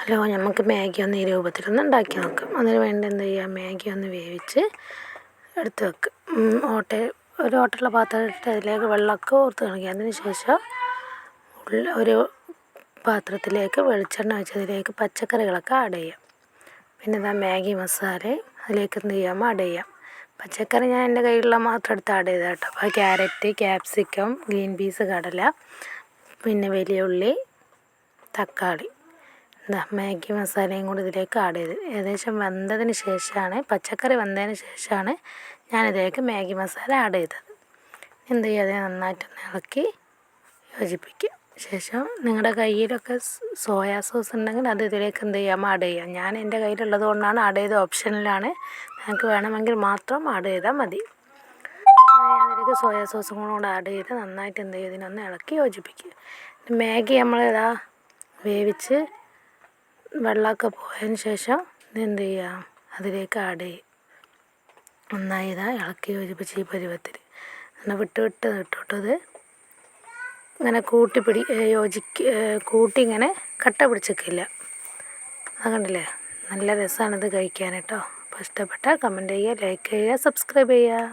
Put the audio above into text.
Hello, നമുക്ക് Maggi ഒന്ന് ഈ രൂപത്തിലൊന്ന് ഉണ്ടാക്കി നോക്കാം. അതിന് വേണ്ടി എന്ത് ചെയ്യുക, മാഗി ഒന്ന് വേവിച്ച് എടുത്ത് വെക്കുക. ഒരു ഓട്ടയുള്ള പാത്രം ഇട്ടിട്ട് അതിലേക്ക് വെള്ളമൊക്കെ ഓർത്ത് കാണിക്കുക. അതിന് ശേഷം ഒരു പാത്രത്തിലേക്ക് വെളിച്ചെണ്ണ വെച്ചതിലേക്ക് പച്ചക്കറികളൊക്കെ ആഡ് ചെയ്യാം. പിന്നെ ഇതാ മാഗി മസാല അതിലേക്ക് എന്ത് ചെയ്യാം, ആഡ് ചെയ്യാം. പച്ചക്കറി ഞാൻ എൻ്റെ കയ്യിലുള്ള മാത്രം എടുത്ത് ആഡ് ചെയ്താൽ കേട്ടോ. അപ്പോൾ ക്യാരറ്റ്, ക്യാപ്സിക്കം, ഗ്രീൻ പീസ്, കടല, പിന്നെ വലിയ ഉള്ളി, തക്കാളി, മാഗി മസാലയും കൂടി ഇതിലേക്ക് ആഡ് ചെയ്ത് ഏകദേശം വെന്തതിന് ശേഷമാണ്, പച്ചക്കറി വെന്തതിന് ശേഷമാണ് ഞാനിതിലേക്ക് മാഗി മസാല ആഡ് ചെയ്തത്. എന്ത് ചെയ്യുക, അതിനെ നന്നായിട്ടൊന്ന് ഇളക്കി യോജിപ്പിക്കുക. ശേഷം നിങ്ങളുടെ കയ്യിലൊക്കെ സോയാ സോസ് ഉണ്ടെങ്കിൽ അത് ഇതിലേക്ക് എന്ത് ചെയ്യാം, ആഡ് ചെയ്യാം. ഞാൻ എൻ്റെ കയ്യിലുള്ളത് കൊണ്ടാണ് ആഡ് ചെയ്ത്, ഓപ്ഷനിലാണ്. നിങ്ങൾക്ക് വേണമെങ്കിൽ മാത്രം ആഡ് ചെയ്താൽ മതി. അതിലേക്ക് സോയാ സോസും കൂടെ ആഡ് ചെയ്ത് നന്നായിട്ട് എന്ത് ചെയ്യുക, ഇതിനൊന്ന് ഇളക്കി യോജിപ്പിക്കുക. മാഗി നമ്മളിതാ വേവിച്ച് വെള്ളമൊക്കെ പോയതിന് ശേഷം ഇതെന്ത് ചെയ്യുക, അതിലേക്ക് ആഡ് ചെയ്യും. നന്നായി ഇതാ ഇളക്കി യോജിപ്പിച്ച് ഈ പരുവത്തിൽ അങ്ങനെ വിട്ട് ഇട്ടോട്ടത് ഇങ്ങനെ കൂട്ടി ഇങ്ങനെ കട്ട പിടിച്ചിട്ടില്ല. അത് കണ്ടില്ലേ, നല്ല രസമാണിത് കഴിക്കാൻ കേട്ടോ. അപ്പോൾ ഇഷ്ടപ്പെട്ടാൽ കമൻറ്റ് ചെയ്യുക, ലൈക്ക് ചെയ്യുക, സബ്സ്ക്രൈബ് ചെയ്യുക.